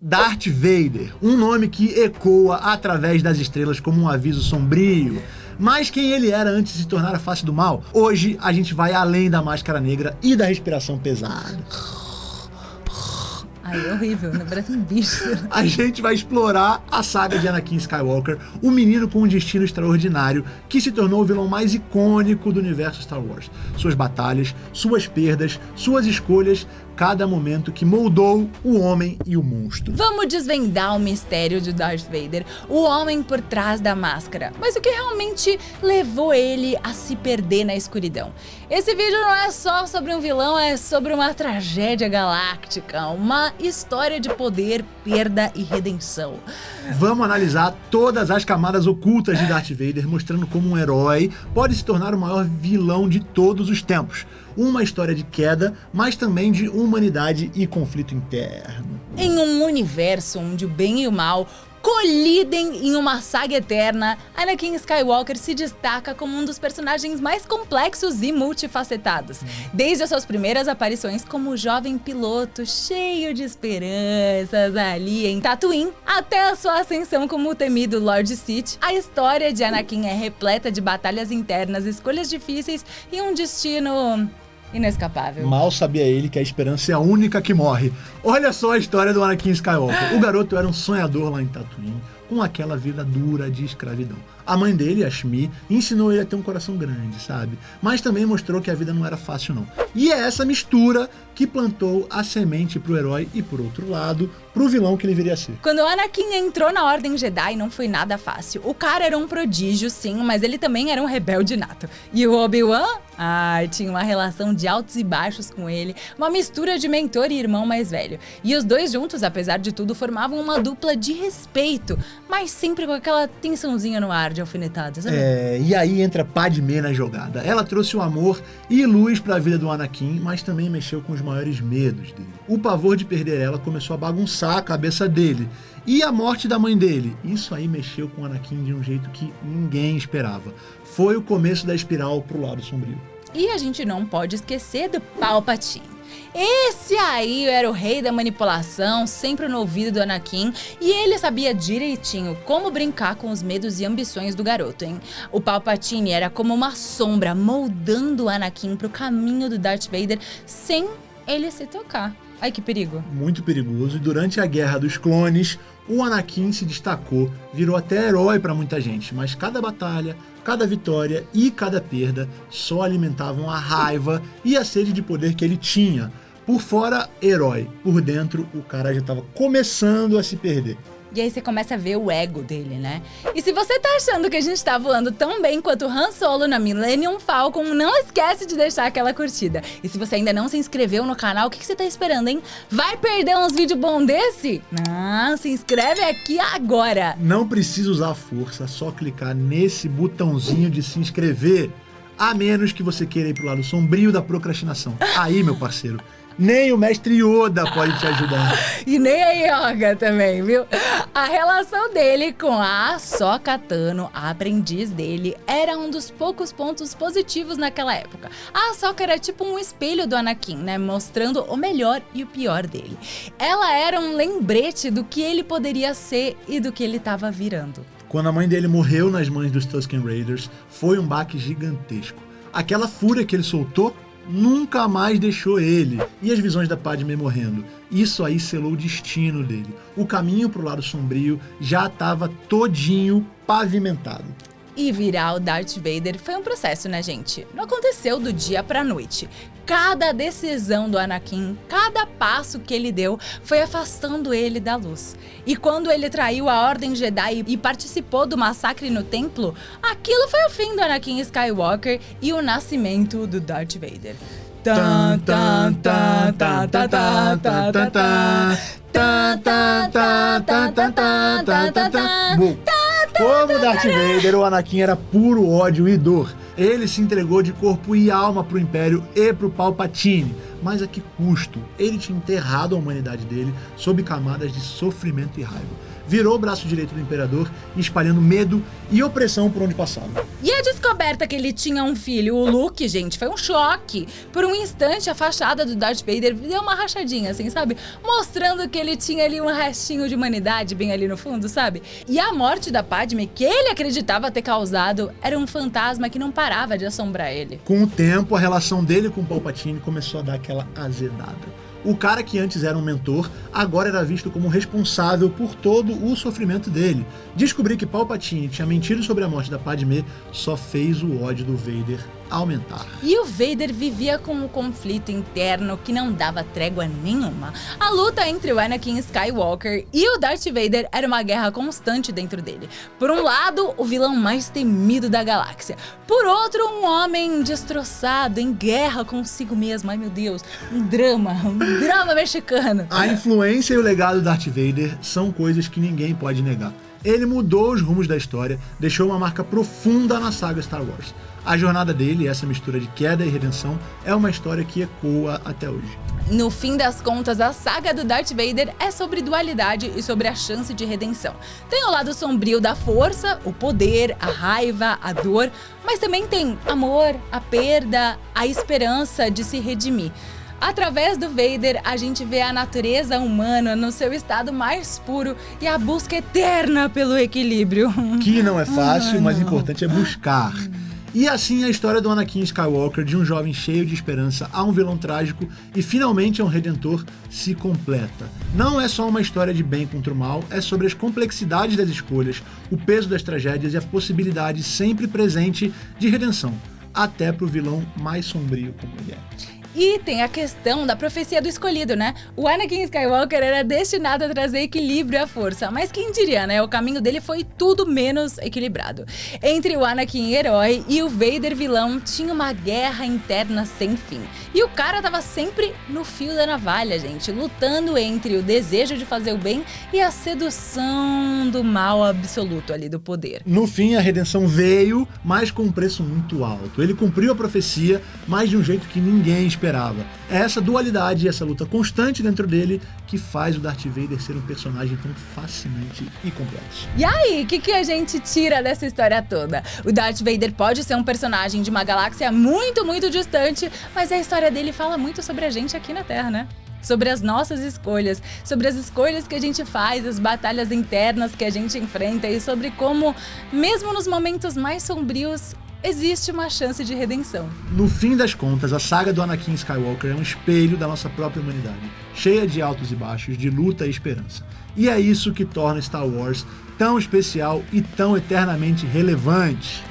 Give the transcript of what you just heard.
Darth Vader, um nome que ecoa através das estrelas como um aviso sombrio. Mas quem ele era antes de se tornar a face do mal? Hoje a gente vai além da máscara negra e da respiração pesada. Ai, é horrível, né? Parece um bicho. A gente vai explorar a saga de Anakin Skywalker, o menino com um destino extraordinário que se tornou o vilão mais icônico do universo Star Wars. Suas batalhas, suas perdas, suas escolhas, cada momento que moldou o homem e o monstro. Vamos desvendar o mistério de Darth Vader, o homem por trás da máscara. Mas o que realmente levou ele a se perder na escuridão? Esse vídeo não é só sobre um vilão, é sobre uma tragédia galáctica, uma história de poder, perda e redenção. Vamos analisar todas as camadas ocultas de Darth Vader, mostrando como um herói pode se tornar o maior vilão de todos os tempos. Uma história de queda, mas também de humanidade e conflito interno. Em um universo onde o bem e o mal colidem em uma saga eterna, Anakin Skywalker se destaca como um dos personagens mais complexos e multifacetados. Desde as suas primeiras aparições como jovem piloto cheio de esperanças ali em Tatooine, até a sua ascensão como o temido Lord Sith, a história de Anakin é repleta de batalhas internas, escolhas difíceis e um destino inescapável. Mal sabia ele que a esperança é a única que morre. Olha só a história do Anakin Skywalker. O garoto era um sonhador lá em Tatooine, com aquela vida dura de escravidão. A mãe dele, a Shmi, ensinou ele a ter um coração grande, sabe? Mas também mostrou que a vida não era fácil, não. E é essa mistura que plantou a semente pro herói e, por outro lado, pro vilão que ele viria a ser. Quando o Anakin entrou na Ordem Jedi, não foi nada fácil. O cara era um prodígio, sim, mas ele também era um rebelde nato. E o Obi-Wan? Tinha uma relação de altos e baixos com ele, uma mistura de mentor e irmão mais velho. E os dois juntos, apesar de tudo, formavam uma dupla de respeito, mas sempre com aquela tensãozinha no ar de alfinetada, sabe? E aí entra Padmé na jogada. Ela trouxe o amor e luz pra vida do Anakin, mas também mexeu com os maiores medos dele. O pavor de perder ela começou a bagunçar a cabeça dele. E a morte da mãe dele. Isso aí mexeu com o Anakin de um jeito que ninguém esperava. Foi o começo da espiral pro lado sombrio. E a gente não pode esquecer do Palpatine. Esse aí era o rei da manipulação, sempre no ouvido do Anakin, e ele sabia direitinho como brincar com os medos e ambições do garoto, hein? O Palpatine era como uma sombra moldando o Anakin pro caminho do Darth Vader sem ele se tocar. Ai, que perigo. Muito perigoso. E durante a Guerra dos Clones, o Anakin se destacou, virou até herói pra muita gente, mas cada batalha, cada vitória e cada perda só alimentavam a raiva e a sede de poder que ele tinha. Por fora, herói. Por dentro, o cara já tava começando a se perder. E aí você começa a ver o ego dele, né? E se você tá achando que a gente tá voando tão bem quanto o Han Solo na Millennium Falcon, não esquece de deixar aquela curtida. E se você ainda não se inscreveu no canal, o que você tá esperando, hein? Vai perder uns vídeos bons desse? Não, se inscreve aqui agora! Não precisa usar força, só clicar nesse botãozinho de se inscrever. A menos que você queira ir pro lado sombrio da procrastinação. Aí, meu parceiro, nem o mestre Yoda pode te ajudar. E nem a Yoga também, viu? A relação dele com a Ahsoka Tano, a aprendiz dele, era um dos poucos pontos positivos naquela época. A Ahsoka era tipo um espelho do Anakin, né? Mostrando o melhor e o pior dele. Ela era um lembrete do que ele poderia ser e do que ele estava virando. Quando a mãe dele morreu nas mãos dos Tusken Raiders, foi um baque gigantesco. Aquela fúria que ele soltou nunca mais deixou ele. E as visões da Padmé morrendo. Isso aí selou o destino dele. O caminho pro lado sombrio já estava todinho pavimentado. E virar o Darth Vader foi um processo, né, gente? Não aconteceu do dia pra noite. Cada decisão do Anakin, cada passo que ele deu, foi afastando ele da luz. E quando ele traiu a Ordem Jedi e participou do massacre no templo, aquilo foi o fim do Anakin Skywalker e o nascimento do Darth Vader. Tan, tan, tan, tan, tan, tan, tan, tan, tan. Tan, tan, tan, tan, tan, tan, tan, tan, tan. Como Darth Vader, o Anakin era puro ódio e dor. Ele se entregou de corpo e alma pro Império e pro Palpatine. Mas a que custo? Ele tinha enterrado a humanidade dele sob camadas de sofrimento e raiva. virou o braço direito do Imperador, espalhando medo e opressão por onde passava. E a descoberta que ele tinha um filho, o Luke, gente, foi um choque. Por um instante, a fachada do Darth Vader deu uma rachadinha, assim, sabe? Mostrando que ele tinha ali um restinho de humanidade bem ali no fundo, sabe? E a morte da Padme, que ele acreditava ter causado, era um fantasma que não parava de assombrar ele. Com o tempo, a relação dele com Palpatine começou a dar aquela azedada. O cara que antes era um mentor, agora era visto como responsável por todo o sofrimento dele. Descobrir que Palpatine tinha mentido sobre a morte da Padmé só fez o ódio do Vader aumentar. E o Vader vivia com um conflito interno que não dava trégua nenhuma. A luta entre o Anakin Skywalker e o Darth Vader era uma guerra constante dentro dele. Por um lado, o vilão mais temido da galáxia. Por outro, um homem destroçado, em guerra consigo mesmo. Ai, meu Deus, um drama mexicano. A influência e o legado do Darth Vader são coisas que ninguém pode negar. Ele mudou os rumos da história, deixou uma marca profunda na saga Star Wars. A jornada dele, essa mistura de queda e redenção, é uma história que ecoa até hoje. No fim das contas, a saga do Darth Vader é sobre dualidade e sobre a chance de redenção. Tem o lado sombrio da força, o poder, a raiva, a dor, mas também tem amor, a perda, a esperança de se redimir. Através do Vader, a gente vê a natureza humana no seu estado mais puro e a busca eterna pelo equilíbrio. Que não é fácil, mas o importante é buscar. E assim a história do Anakin Skywalker, de um jovem cheio de esperança a um vilão trágico e finalmente a um redentor, se completa. Não é só uma história de bem contra o mal, é sobre as complexidades das escolhas, o peso das tragédias e a possibilidade sempre presente de redenção, até pro vilão mais sombrio como ele é. E tem a questão da profecia do escolhido, né? O Anakin Skywalker era destinado a trazer equilíbrio à força, mas quem diria, né? O caminho dele foi tudo menos equilibrado. Entre o Anakin herói e o Vader vilão, tinha uma guerra interna sem fim. E o cara tava sempre no fio da navalha, gente, lutando entre o desejo de fazer o bem e a sedução do mal absoluto ali do poder. No fim, a redenção veio, mas com um preço muito alto. Ele cumpriu a profecia, mas de um jeito que ninguém esperava. É essa dualidade e essa luta constante dentro dele que faz o Darth Vader ser um personagem tão fascinante e complexo. E aí, o que a gente tira dessa história toda? O Darth Vader pode ser um personagem de uma galáxia muito, muito distante, mas a história dele fala muito sobre a gente aqui na Terra, né? Sobre as nossas escolhas, sobre as escolhas que a gente faz, as batalhas internas que a gente enfrenta e sobre como, mesmo nos momentos mais sombrios, existe uma chance de redenção. No fim das contas, a saga do Anakin Skywalker é um espelho da nossa própria humanidade, cheia de altos e baixos, de luta e esperança. E é isso que torna Star Wars tão especial e tão eternamente relevante.